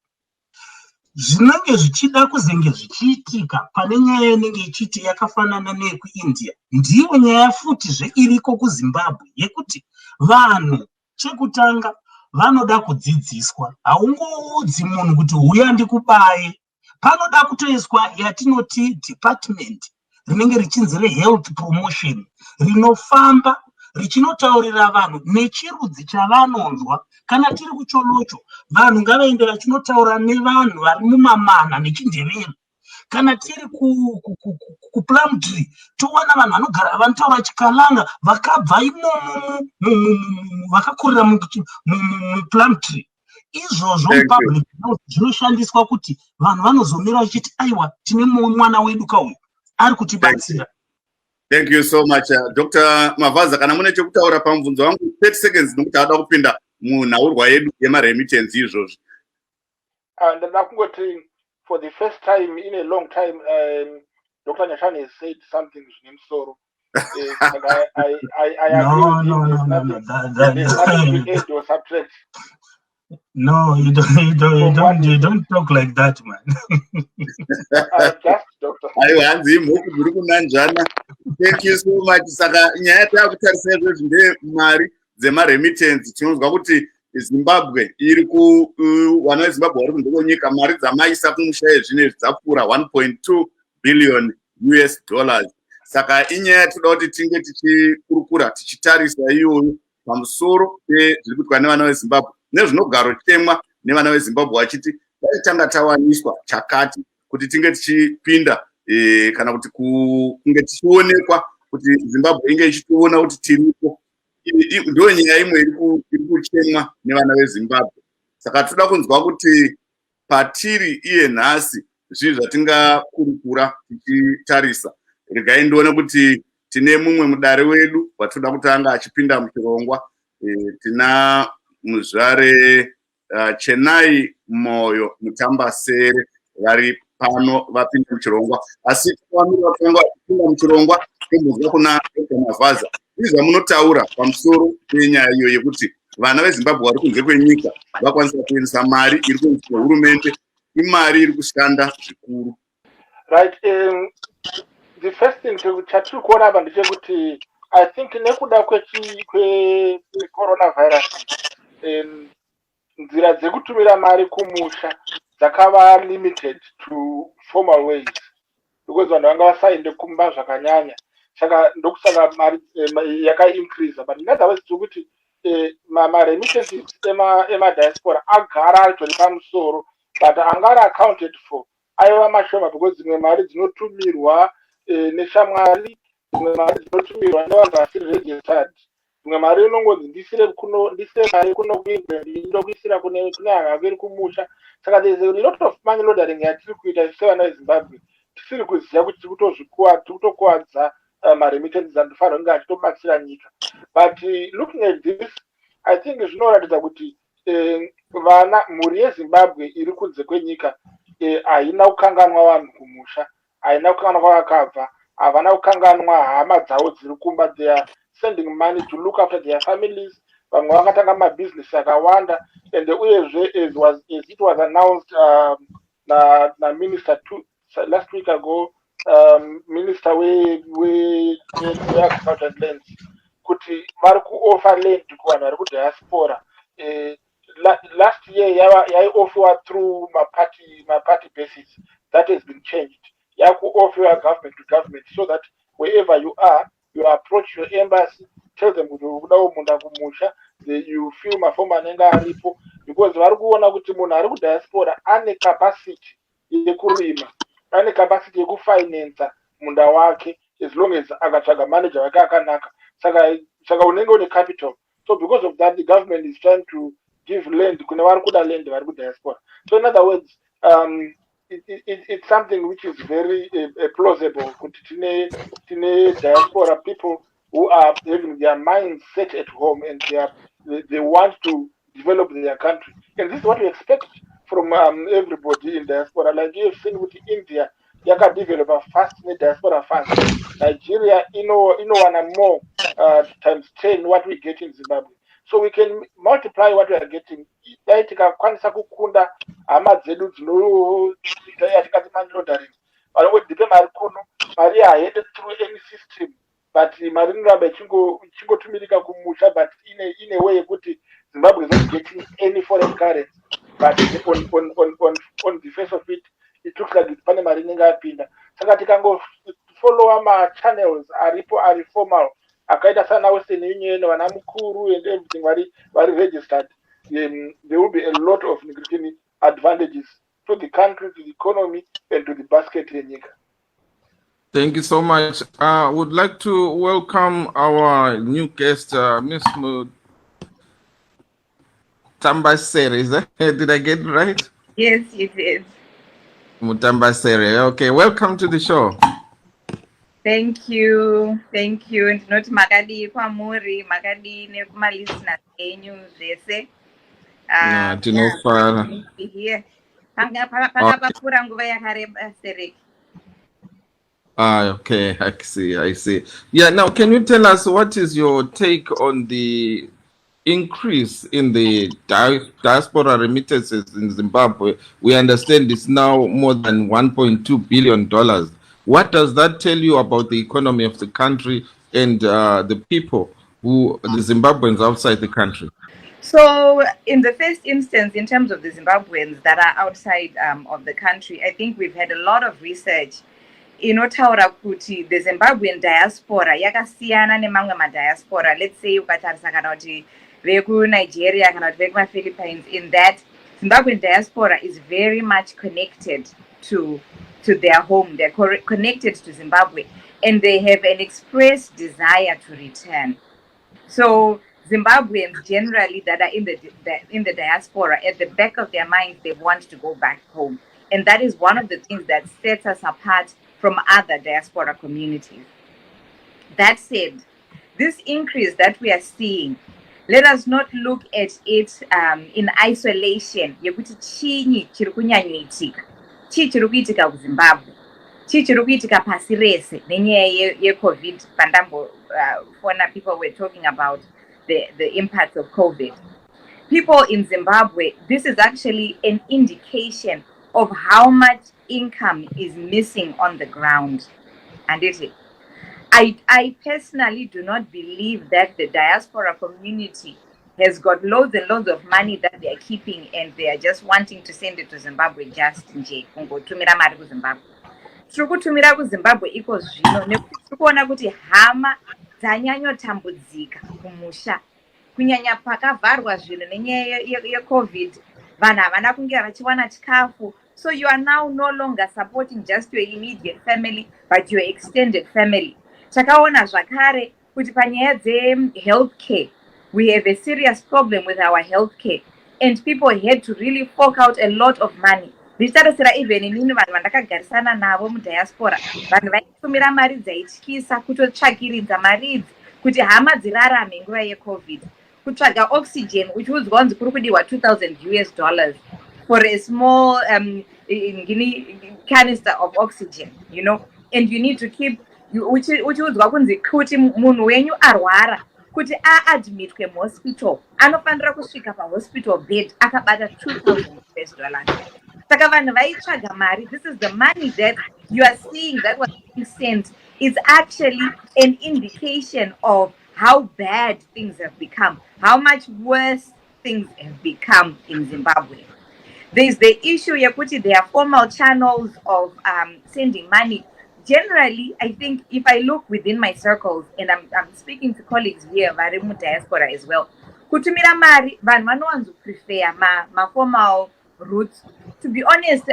Zvinenge zvichida kuzenge zvichiitika pane nyaya inenge ichiti yakafanana neyekuIndia, ndiyo nyaya futi iriko kuZimbabwe yekuti vanhu chekutanga vanoda kudzidziswa. Haungoudzi munhu kuti uya ndikubaye. Panoda kutoiswa yatinoti department rinenge richinzi rehealth promotion, rinofamba richinotaurira vanhu nechirudzi chavanonzwa. Kana tiri kucholocho, vanhu ngavaende vachinotaura nevanhu vari mumamana nechiNdebele. Kana tiri kuPlumtree, towana vanhu vanogara vanotaura chiKalanga vakabva imomo vakakurira muPlumtree. Izvozvo mupublic zvinoshandiswa kuti vanhu vanozomira vachiti aiwa tine mwana wedu kauyu ari kutibatsira. Thank you so much Dr. Mavaza. Kana mune chekutaura pamubvunzo wangu 30 seconds nokuti hada kupinda munhaurwa yedu yemaremittance izvozvo. Ndada kungoti for the first time in a long time Dr. Nyashano has said something zvine musoro. And I agree. There's nothing to add or subtract. No, you don't talk like that, man. Just Doctor. Thank you so much. Saka nyaya takutarisa izvozvo ndemari dzemaremittance. Tinonzwa kuti Zimbabwe iri vana veZimbabwe vari kunze kwenyika, mari dzamaisa kumusha yezvinezvi dzapfuura 1.2 billion US dollars. Saka inyaya toda kuti tinge tichikurukura tichitarisa iyoyo pamusoro pezviri kuitika nevana veZimbabwe nezvinogaro chitemwa nevana vezimbabwe vachiti dai tanga tawaniswa chakati kuti tinge tichipinda kana kuti kunge tichionekwa kuti zimbabwe inge ichitiona kuti tiripo. Ndo nyaya imwe iri kuchemwa nevana vezimbabwe. Saka toda kunzwa kuti patiri iye nhasi zvii zvatingakurukura tichitarisa. Regai ndione kuti tine mumwe mudare wedu watoda kuti anga achipinda muchirongwa. Tina muzvare Chenai Moyo Mutambasere vari pano vapinda muchirongwa, asi kwamira vakanga vachipinda muchirongwa kumbonzwa kuna Mavhaza izva munotaura pamusoro penyaya iyo yekuti vana vezimbabwe vari kunze kwenyika vakwanisa kuendesa mari iri kuendeswa nehurumende, imari iri kushanda zvikuru. Right. The first thing chatiri kuona apa ndechekuti I think nekuda kwe-coronavirus nzira dzekutumira mari kumusha dzakava limited to formal ways because vanhu vanga vasaende kumba zvakanyanya, saka ndokusaka mari yakaincrease. But in other words tokuti ma-remittances ema-diaspora agara aritori pamusoro, but angari accounted for aiva mashoma because dzimwe mari dzinotumirwa neshamwari, dzimwe mari dzinotumirwa nevanhu vasiri registered, dzimwe mari inongonzi ndisire mari kuno kuengland ndokuisira kune hanga iri kumusha. Saka there is a lot of money laundering yatiri kuita sevana vezimbabwe tisiri kuziva kuti tiri kutokuwadza ma-remittances anofanira kunge achitobatsira nyika. But looking at this, I think zvinoratidza kuti mhuri yezimbabwe iri kunze kwenyika haina kukanganwa vanhu kumusha, haina kukanganwa kwavakabva, havana kukanganwa hama dzavo dziri kumba. They are sending money to look after their families. Vamwe vakatanga mabhizinesi akawanda, and uyezve as it was announced na minister last week ago, minister we-agriculture and lands, kuti vari kuoffer land kuvanhu vari kudiaspora. Last year yaiofferwa through my party basis. That has been changed. Yakuofferwa government to government, so that wherever you are, you approach your embassy, tell them kuti ukudawo munda kumusha, you fill mafomu anenge aripo, because vari kuona kuti munhu ari kudiaspora ane capacity yekurima, ane capacity yekufinansa munda wake as long as akatsvaga manager wake akanaka. Saka unenge une capital. So because of that, the government is trying to give land kune vari kuda land vari kudiaspora. So in other words, it's something which is very plausible kuti tine diaspora people who are having their minds set at home and they want to develop their country. And this is what we expect from everybody in diaspora. Like you have seen with India, yakadevelopa fast ne-diaspora funds. Nigeria inowana more times 10 what we get in Zimbabwe. So we can multiply what we are getting. Dai tikakwanisa kukunda hama dzedu dzinoita yatikati money laundering, vanongodzipe mari kuno, mari haende through any system, but mari inoramba ichingotumirika kumusha, but in a way yekuti Zimbabwe is not getting any foreign currency, but on the face of it, it looks like pane mari inenge yapinda. Saka tikangofollowa ma-channels ari formal akaita sana Western Union, vana mukuru and everything very registered, there will be a lot of advantages to the country, to the economy, and to the basket yenyika. Thank you so much. I would like to welcome our new guest, Ms. Mutambasere. Did I get it right? Yes, you did. Mutambasere. Okay, welcome to the show. Thank you. Ndinoti makadi kwamuri, makadi nekuma listeners enyu zvese. Tinofara. Here. Pakapapura nguva yakareba Sereki. Okay, I see. Yeah, now can you tell us what is your take on the increase in the diaspora remittances in Zimbabwe? We understand it's now more than $1.2 billion. What does that tell you about the economy of the country and the people the Zimbabweans outside the country? So in the first instance, in terms of the Zimbabweans that are outside of the country, I think we've had a lot of research inotaura kuti the Zimbabwean diaspora yakasiyana nemamwe madiaspora. Let's say ukatarisa kana kuti veku Nigeria kana kuti veku Philippines, in that Zimbabwean diaspora is very much connected to their home. They're connected to Zimbabwe, and they have an express desire to return. So Zimbabweans generally that are in the diaspora, at the back of their minds, they want to go back home, and that is one of the things that sets us apart from other diaspora communities. That said, this increase that we are seeing, let us not look at it in isolation. Yekuti chinyi chiri kunyanyoitika, chii chiri kuitika kuZimbabwe, chii chiri kuitika pasi rese nenyaya yeCovid. Pandambofona people were talking about the impact of COVID. People in Zimbabwe, this is actually an indication of how much income is missing on the ground. And I personally do not believe that the diaspora community has got loads and loads of money that they are keeping and they are just wanting to send it to Zimbabwe just nje kungotumira mari kuZimbabwe. Tiri kutumira kuZimbabwe iko zvino nekuti tiri kuona kuti hama dzanyanyotambudzika kumusha, kunyanya pakavharwa zvinhu nenyaya yeCovid. Vanhu havana kunge vachiwana chikafu. So you are now no longer supporting just your immediate family, but your extended family. Takaona zvakare kuti panyaya dzehealthcare, we have a serious problem with our healthcare, and people had to really fork out a lot of money. Ndichitarisira even inini vanhu vandakagarisana navo mudiaspora, vanhu vaitumira mari dzaityisa kutotsvakiridza mari idzi kuti hama dzirarame nguva yeCovid. Kutsvaga oxygen uchiudzwa kunzi kuri kudiwa $2,000 for a small canister of oxygen, you know, and you need to keep uchiudzwa kunzi kuti munhu wenyu arwara kuti aadmitwe muhospital anofanira kusvika pahospital bed akabata $2,000. Saka vanhu vaitsvaga mari. This is the money that you are seeing that was being sent is actually an indication of how bad things have become, how much worse things have become in Zimbabwe. There's the issue yekuti there are formal channels of sending money. Generally, I think if I look within my circles, and I'm speaking to colleagues here, vari mudiaspora as well, kutumira mari, vanhu vanowanzo prefer ma formal routes. To be honest,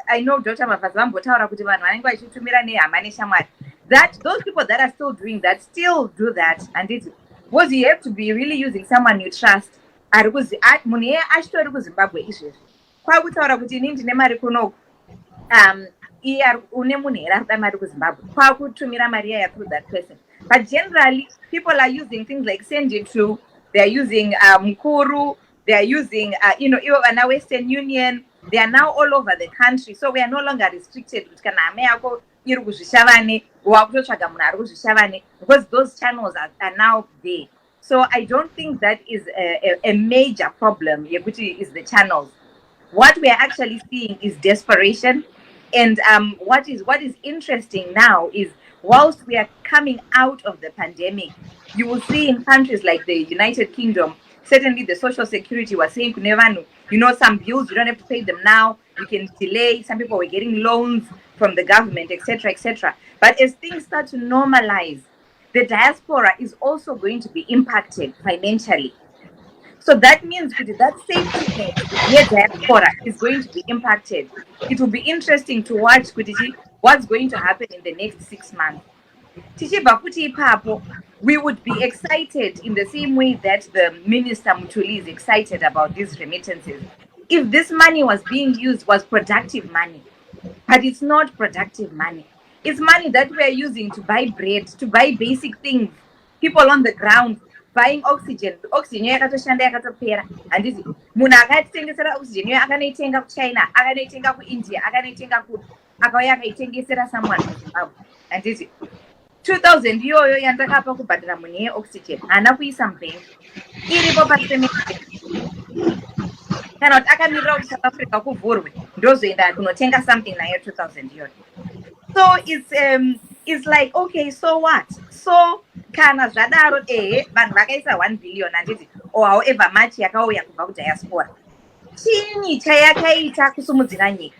I know Dr. Mafazambotaura kuti vanhu vanenge vachitumira nehama neshamwari. That those people that are still doing that still do that, and it was you have to be really using someone you trust. Ari kuzi munhu iye achitori kuZimbabwe izvezvi kwakutaura kuti inini ndine mari kunoku, iye une munhu here arikuda mari kuZimbabwe, kwakutumira mari yaya through that person. But generally, people are using things like Send It To, they are using Mukuru, they are using even Western Union. They are now all over the country, so we are no longer restricted kuti kana hama yako iri kuzvishavane wakutotsvaga munhu ari kuzvishavane, because those channels are now there. So I don't think that is a major problem yekuti is the channels. What we are actually seeing is desperation, and what is interesting now is whilst we are coming out of the pandemic, you will see in countries like the United Kingdom, certainly the social security was saying, you know, some bills, you don't have to pay them now, you can delay. Some people were getting loans from the government, etc., etc. But as things start to normalize, the diaspora is also going to be impacted financially. So that means that safety net, yeah, diaspora is going to be impacted. It will be interesting to watch what's going to happen in the next 6 months. We would be excited in the same way that the Minister Mutuli is excited about these remittances. If this money was being used, was productive money, but it's not productive money. It's money that we are using to buy bread, to buy basic things. People on the ground buying oxygen. Oxygen yakatoshanda yakatopera. And this munhu akaitengesera oxygen akanoitenga kuChina, akanoitenga kuIndia, akanoitenga akauya akaitengesera someone in Zimbabwe. And this 2,000 iyoyo yandakapa kubhadhara munhu yeoxygen haana kuisa mubhengi iripo pasemende kana kuti akamirira kuti South Africa kuvhurwe ndozoenda kunotenga something nayo 2,000 iyoyo. So it's like, okay, so what? So kana zvadaro vanhu vakaisa 1 billion handiti or however much yakauya kubva kudiaspora, chinyi chayakaita kusumudzira nyika?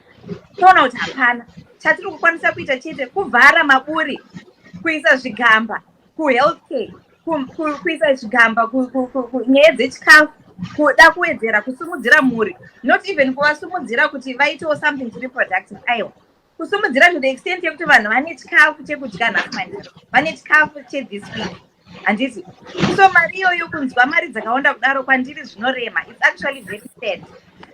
Toona kuti hapana. Chatiri kukwanisa kuita chete kuvhara maburi, kuisa zvigamba kuhealthcare, kuisa zvigamba nyaya dzechikafu, kuda kuwedzera kusumudzira mhuri, not even kuvasumudzira kuti vaitewo something chiri productive. Aiwa, kusumudzira to the extent yekuti vanhu vane chikafu chekudya nhasi manheru, vane chikafu chethis week, handiti? So mari iyoyo, kunzwa mari dzakawanda kudaro kwandiri zvinorema. It's actually very sad,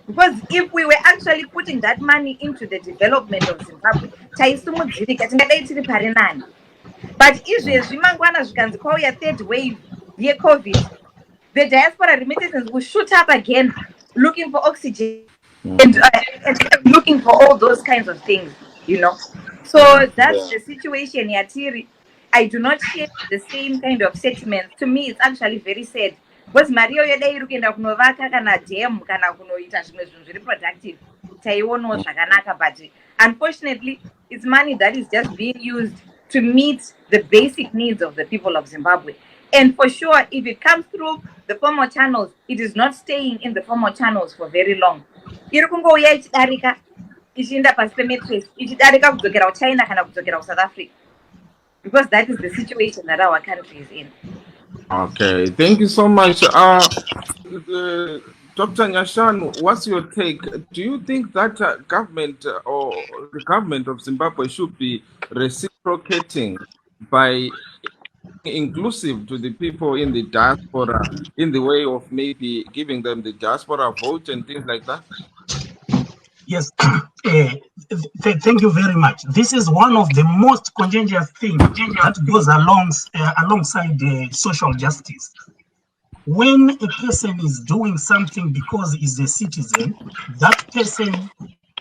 because if we were actually putting that money into the development of Zimbabwe, taisumudzirika, tingadai tiri pari nani. But izvezvi mangwana zvikanzi kwauya third wave yeCovid, the diaspora remittances will shoot up again, looking for oxygen and looking for all those kinds of things, you know. So that's the situation, Yatiri. I do not share the same kind of sentiments. To me, it's actually very sad. Because Mario yadai rukuenda kunovaka kana dam kana kunoita zvimwe zvinhu zviri productive, taionawo zvakanaka, but unfortunately, it's money that is just being used to meet the basic needs of the people of Zimbabwe. And for sure, if it comes through the formal channels, it is not staying in the formal channels for very long. Iri kungouya ichidarika, ichienda pasi pemetres, ichidarika kudzokera kuChina kana kudzokera kuSouth Africa. Because that is the situation that our country is in. Okay, thank you so much. Dr. Nyashan, what's your take? Do you think that government or the government of Zimbabwe should be reciprocating by inclusive to the people in the diaspora in the way of maybe giving them the diaspora vote and things like that? Yes, thank you very much. This is one of the most contagious things that goes alongside social justice. When a person is doing something because he's a citizen, that person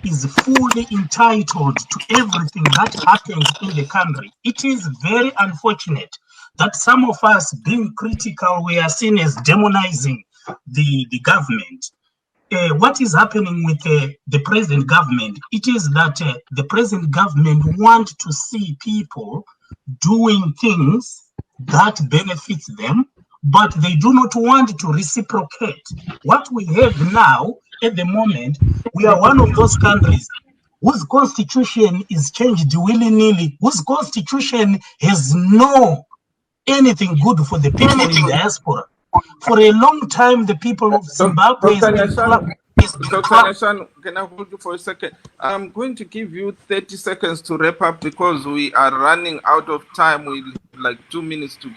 is fully entitled to everything that happens in the country. It is very unfortunate that some of us, being critical, we are seen as demonizing the government. What is happening with the present government? It is that the present government want to see people doing things that benefits them, but they do not want to reciprocate. What we have now at the moment, we are one of those countries whose constitution is changed willy-nilly, whose constitution has no anything good for the people in the diaspora. For a long time, the people of Zimbabwe Dr. Nyashan, can I hold you for a second? I'm going to give you 30 seconds to wrap up because we are running out of time. We like 2 minutes to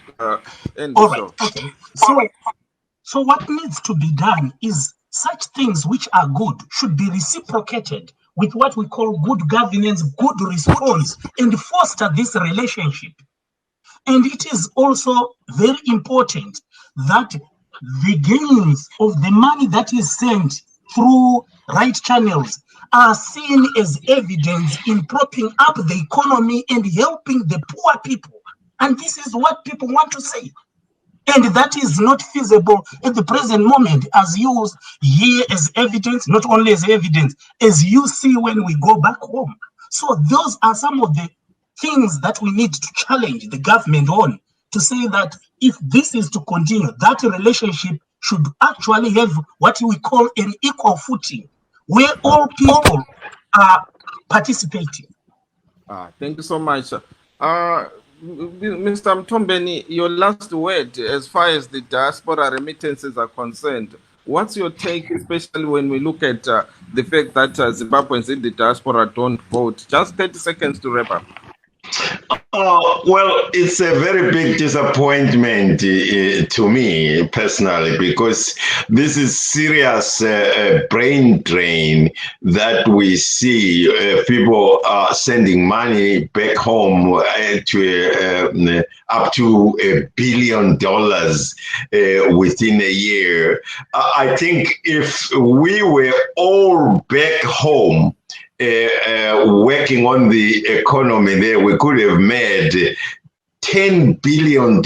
end. All right. Okay. So what needs to be done is such things which are good should be reciprocated with what we call good governance, good response, and foster this relationship. And it is also very important that the gains of the money that is sent through right channels are seen as evidence in propping up the economy and helping the poor people. And this is what people want to say. And that is not feasible at the present moment, as you hear as evidence, not only as evidence, as you see when we go back home. So those are some of the things that we need to challenge the government on, to say that if this is to continue, that relationship should actually have what we call an equal footing, where all people are participating. Thank you so much. Mr. Mtombeni, your last word as far as the diaspora remittances are concerned. What's your take, especially when we look at the fact that Zimbabweans in the diaspora don't vote? Just 30 seconds to wrap up. Well, it's a very big disappointment to me personally, because this is serious brain drain that we see. People are sending money back home to up to $1 billion within a year. I think if we were all back home working on the economy there, we could have made $10 billion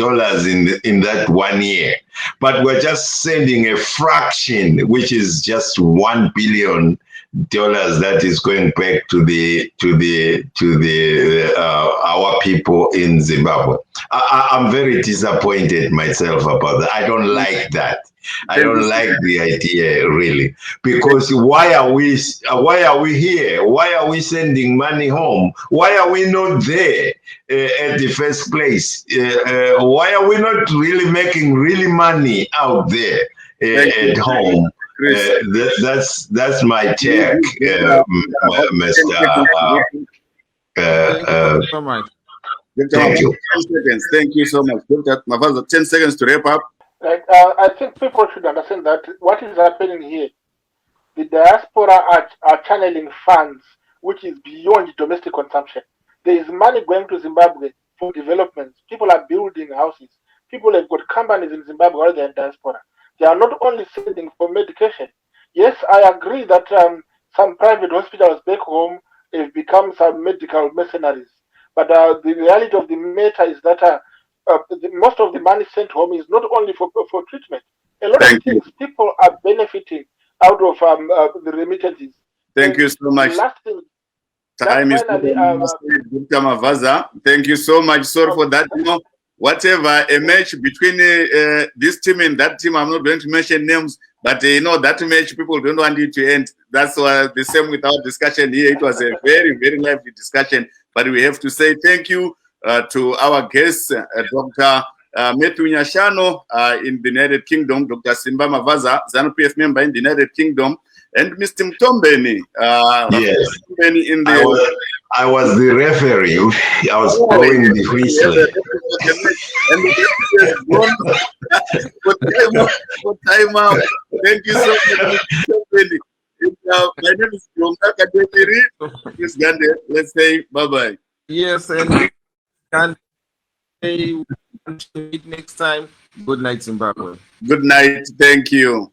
in that 1 year. But we're just sending a fraction, which is just $1 billion that is going back to our people in Zimbabwe. I'm very disappointed myself about that. I don't like that. I don't like the idea, really, because why are we here? Why are we sending money home? Why are we not there at the first place? Why are we not really making money out there? at home. That's my take, Mr. Thank you so much. Thank you. 10 seconds. Thank you so much. Dr. Mavaza, 10 seconds to wrap up. Right. I think people should understand that what is happening here, the diaspora are channeling funds which is beyond domestic consumption. There is money going to Zimbabwe for development. People are building houses. People have got companies in Zimbabwe while they're in diaspora. They are not only sending for medication. Yes, I agree that some private hospitals back home have become some medical mercenaries. But the reality of the matter is that most of the money sent home is not only for treatment. A lot of things people are benefiting out of the remittances. Thank you so much. Last thing, Time is finally, Dr. Mavaza. Thank you so much. Sorry for that. You know, whatever a match between this team and that team, I'm not going to mention names, but you know that match people don't want it to end. That's the same with our discussion here. It was a very, very lively discussion. But we have to say thank you to our guests, Dr. Matthew Nyashano in the United Kingdom, Dr. Simba Mavaza, ZANU-PF member in the United Kingdom, and Mr. Mtombeni. Yes. Mtombeni in the I was the referee. I was blowing the whistle. For time out. Thank you so much, Mr. Mtombeni. My name is Yomaka Kademiri. Please, Gandhi, let's say bye-bye. Yes, and meet next time. Good night, Zimbabwe. Good night. Thank you.